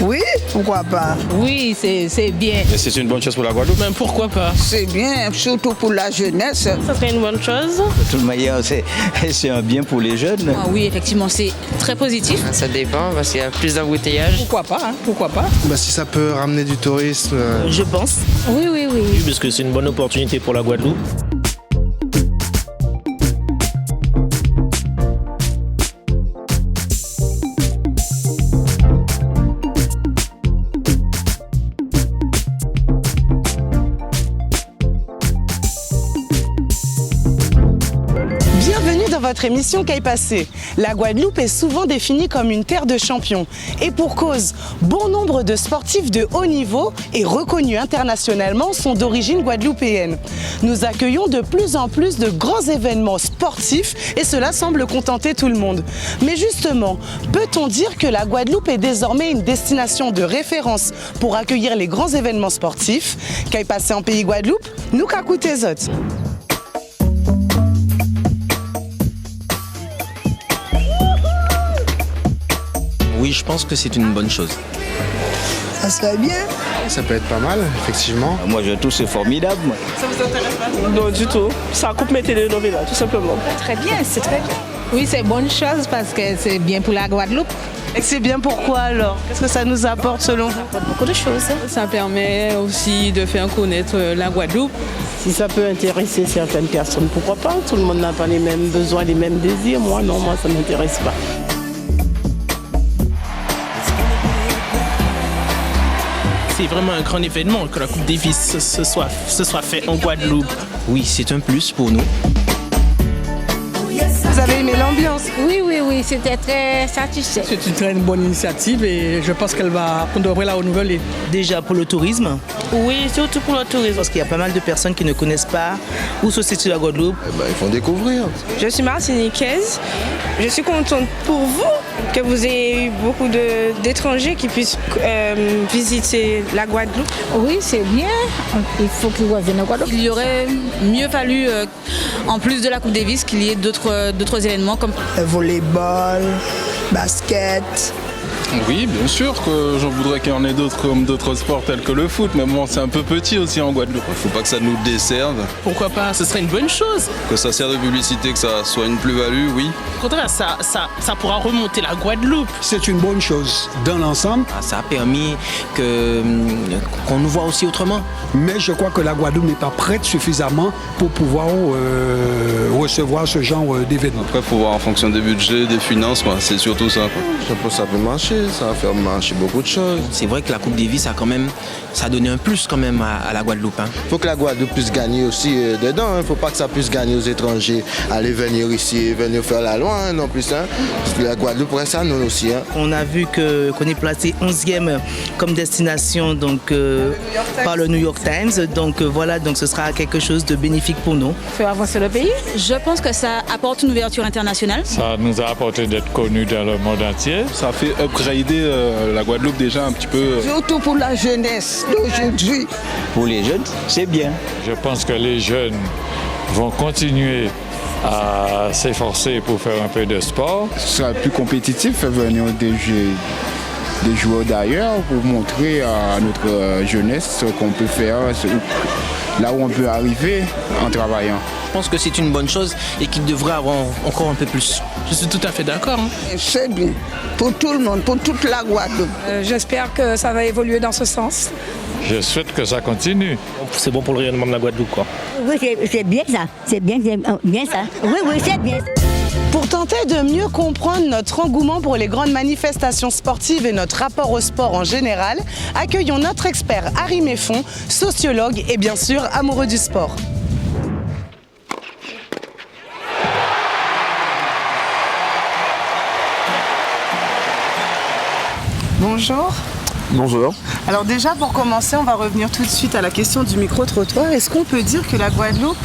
Oui, pourquoi pas? Oui, c'est bien. C'est une bonne chose pour la Guadeloupe. Mais pourquoi pas? C'est bien, surtout pour la jeunesse. Ça serait une bonne chose. De toute manière, c'est un bien pour les jeunes. Ah oui, effectivement, c'est très positif. Ça dépend parce qu'il y a plus d'embouteillages. Pourquoi pas, hein? Pourquoi pas? Si ça peut ramener du tourisme. Je pense. Oui. Oui, parce que c'est une bonne opportunité pour la Guadeloupe. Bienvenue dans votre émission Qu'est passé. La Guadeloupe est souvent définie comme une terre de champions. Et pour cause, bon nombre de sportifs de haut niveau et reconnus internationalement sont d'origine guadeloupéenne. Nous accueillons de plus en plus de grands événements sportifs et cela semble contenter tout le monde. Mais justement, peut-on dire que la Guadeloupe est désormais une destination de référence pour accueillir les grands événements sportifs? Qu'est passé en pays Guadeloupe? Nous qu'écoutez autres. Oui, je pense que c'est une bonne chose. Ça serait bien. Ça peut être pas mal, effectivement. Moi, je trouve c'est formidable. Moi. Ça vous intéresse pas? Non, du tout. Ça coupe mes télénovelas, tout simplement. Très bien, c'est très bien. Oui, c'est bonne chose parce que c'est bien pour la Guadeloupe. Et c'est bien pourquoi alors? Qu'est-ce que ça nous apporte selon vous? Beaucoup de choses. Ça permet aussi de faire connaître la Guadeloupe. Si ça peut intéresser certaines personnes, pourquoi pas? Tout le monde n'a pas les mêmes besoins, les mêmes désirs. Moi, non, ça ne m'intéresse pas. C'est vraiment un grand événement que la Coupe Davis se soit faite en Guadeloupe. Oui, c'est un plus pour nous. Vous avez aimé l'ambiance? Oui, c'était très satisfait. C'est une très bonne initiative et je pense qu'on devrait la renouveler. Déjà pour le tourisme, Oui, surtout pour le tourisme. parce qu'il y a pas mal de personnes qui ne connaissent pas où se situe la Guadeloupe. Ils font découvrir. Je suis martiniquaise. Je suis contente pour vous que vous ayez eu beaucoup d'étrangers qui puissent visiter la Guadeloupe. Oui, c'est bien. Il faut qu'ils reviennent au Guadeloupe. Il y aurait mieux fallu, en plus de la Coupe Davis, qu'il y ait d'autres événements comme Volleyball, basket. Oui, bien sûr que j'en voudrais qu'il y en ait d'autres comme d'autres sports tels que le foot, mais bon, c'est un peu petit aussi en Guadeloupe. Il faut pas que ça nous desserve, Pourquoi pas? Ce serait une bonne chose. que ça sert de publicité, que ça soit une plus-value, oui. Au contraire, ça pourra remonter la Guadeloupe. C'est une bonne chose dans l'ensemble, Ça a permis qu'on nous voit aussi autrement. mais je crois que la Guadeloupe n'est pas prête suffisamment pour pouvoir recevoir ce genre d'événement. Après, il faut voir en fonction des budgets, des finances, quoi. C'est surtout ça, quoi. Je pense que ça peut marcher, ça va faire marcher beaucoup de choses. C'est vrai que la Coupe Davis ça a donné un plus quand même à la Guadeloupe. Hein. Il faut que la Guadeloupe puisse gagner aussi dedans. Il ne faut pas que ça puisse gagner aux étrangers. Aller venir ici, venir faire la loi non plus. Parce que la Guadeloupe reste à nous aussi. On a vu qu'on est placé 11e comme destination donc, par le New York Times. Donc voilà, donc ce sera quelque chose de bénéfique pour nous. faire avancer le pays. Je pense que ça apporte une ouverture internationale. Ça nous a apporté d'être connus dans le monde entier. Ça fait upgrader la Guadeloupe déjà un petit peu. Surtout pour la jeunesse d'aujourd'hui. Pour les jeunes, c'est bien. Je pense que les jeunes vont continuer à s'efforcer pour faire un peu de sport. Ce sera plus compétitif, faire venir des joueurs d'ailleurs pour montrer à notre jeunesse ce qu'on peut faire, là où on peut arriver en travaillant. Je pense que c'est une bonne chose et qu'il devrait avoir encore un peu plus. Je suis tout à fait d'accord. C'est bien. Pour tout le monde, pour toute la Guadeloupe. J'espère que ça va évoluer dans ce sens. Je souhaite que ça continue. C'est bon pour le rayonnement de la Guadeloupe, quoi. Oui, c'est bien ça. C'est bien ça. Oui, c'est bien. Pour tenter de mieux comprendre notre engouement pour les grandes manifestations sportives et notre rapport au sport en général, accueillons notre expert Harry Méfon, sociologue et bien sûr amoureux du sport. Bonjour. Bonjour. Alors déjà, pour commencer, on va revenir tout de suite à la question du micro-trottoir. Est-ce qu'on peut dire que la Guadeloupe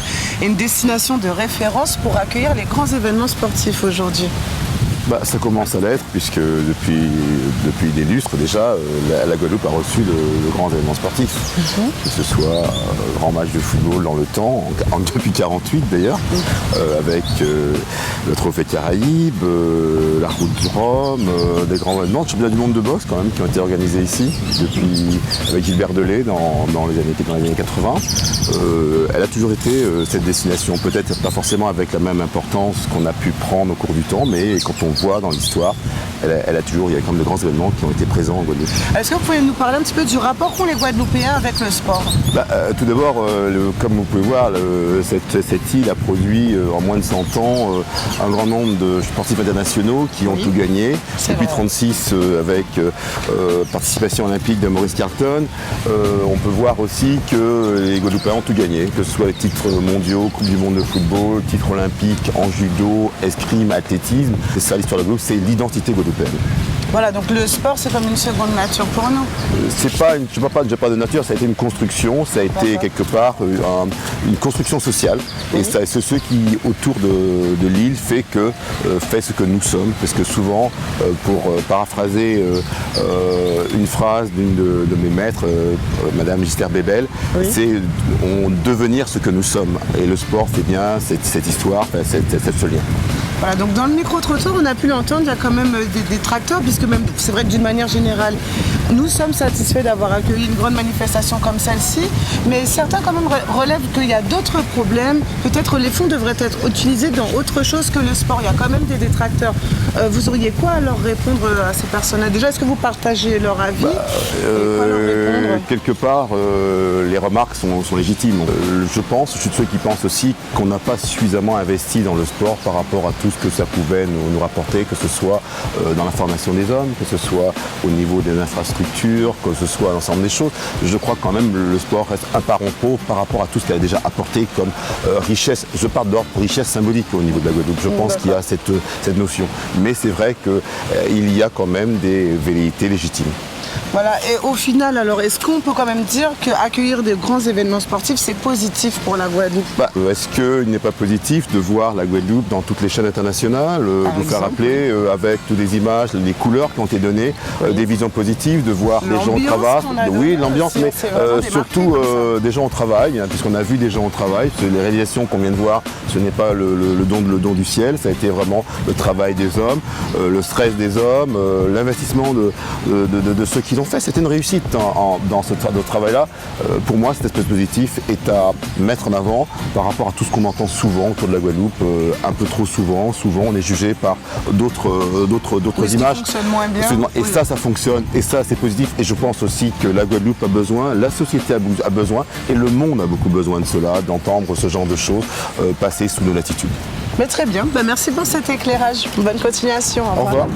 est une destination de référence pour accueillir les grands événements sportifs aujourd'hui? Ça commence à l'être puisque depuis des lustres déjà, la Guadeloupe a reçu de grands événements sportifs. Que ce soit grand match de football dans le temps, depuis 1948 d'ailleurs, avec le Trophée Caraïbes, la Route du Rhum, des grands événements, le championnat du monde de boxe quand même qui ont été organisés ici avec Gilbert Delay dans les années 80. Elle a toujours été cette destination, peut-être pas forcément avec la même importance qu'on a pu prendre au cours du temps, mais quand on voit dans l'histoire, il y a quand même de grands événements qui ont été présents en Guadeloupe. Est-ce que vous pouvez nous parler un petit peu du rapport qu'ont les Guadeloupéens avec le sport? Tout d'abord, comme vous pouvez voir, cette île a produit en moins de 100 ans un grand nombre de sportifs internationaux qui ont tout gagné. Depuis 1936, avec participation olympique de Maurice Carlton, on peut voir aussi que les Guadeloupéens ont tout gagné, que ce soit les titres mondiaux, Coupe du monde de football, titres olympiques en judo, escrime, athlétisme. C'est ça l'histoire de la Guadeloupe, c'est l'identité guadeloupéenne. Voilà, donc le sport, c'est comme une seconde nature pour nous. C'est pas, je ne parle pas de nature, ça a été une construction, ça a été quelque part une construction sociale. Et c'est ce qui, autour de l'île, fait ce que nous sommes. Parce que souvent, pour paraphraser une phrase d'une de mes maîtres, Madame Gister Bébel, c'est devenir ce que nous sommes. Et le sport fait bien cette histoire, ce lien. Voilà, donc dans le micro-trottoir, on a pu l'entendre, il y a quand même des tracteurs, puisque même, c'est vrai que d'une manière générale, nous sommes satisfaits d'avoir accueilli une grande manifestation comme celle-ci, mais certains quand même relèvent qu'il y a d'autres problèmes. Peut-être les fonds devraient être utilisés dans autre chose que le sport. Il y a quand même des détracteurs. Vous auriez quoi à leur répondre à ces personnes-là? Déjà, est-ce que vous partagez leur avis? Quelque part, les remarques sont légitimes. Je suis de ceux qui pensent aussi qu'on n'a pas suffisamment investi dans le sport par rapport à tout ce que ça pouvait nous rapporter, que ce soit dans la formation des hommes, que ce soit au niveau des infrastructures, que ce soit l'ensemble des choses. Je crois quand même que le sport reste un parent pauvre par rapport à tout ce qu'elle a déjà apporté comme richesse. Je parle d'ordre richesse symbolique au niveau de la Guadeloupe. Je pense qu'il y a cette notion. Mais c'est vrai qu'il y a quand même des velléités légitimes. Voilà, et au final, alors, est-ce qu'on peut quand même dire qu'accueillir de grands événements sportifs, c'est positif pour la Guadeloupe? Est-ce qu'il n'est pas positif de voir la Guadeloupe dans toutes les chaînes internationales, vous faire rappeler avec toutes les images, les couleurs qui ont été données, des visions positives, de voir des gens au travail. Oui, l'ambiance, mais surtout des gens au travail, puisqu'on a vu des gens au travail. Les réalisations qu'on vient de voir, ce n'est pas le don du ciel, ça a été vraiment le travail des hommes, le stress des hommes, l'investissement de ceux qui l'ont fait. C'était une réussite dans ce travail-là. Pour moi, cet aspect positif est à mettre en avant par rapport à tout ce qu'on entend souvent autour de la Guadeloupe, un peu trop souvent. Souvent, on est jugé par d'autres images. Ça fonctionne moins bien. Et ça fonctionne. Et ça, c'est positif. Et je pense aussi que la Guadeloupe a besoin, la société a besoin, et le monde a beaucoup besoin de cela, d'entendre ce genre de choses passer sous nos latitudes. Mais très bien. Merci pour cet éclairage. Bonne continuation. Au revoir.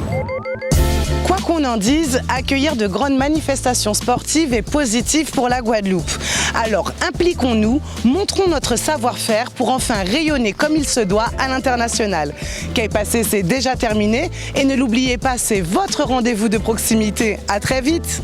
Quoi qu'on en dise, accueillir de grandes manifestations sportives est positif pour la Guadeloupe. Alors impliquons-nous, montrons notre savoir-faire pour enfin rayonner comme il se doit à l'international. Qu'est passé, c'est déjà terminé et ne l'oubliez pas, c'est votre rendez-vous de proximité. À très vite.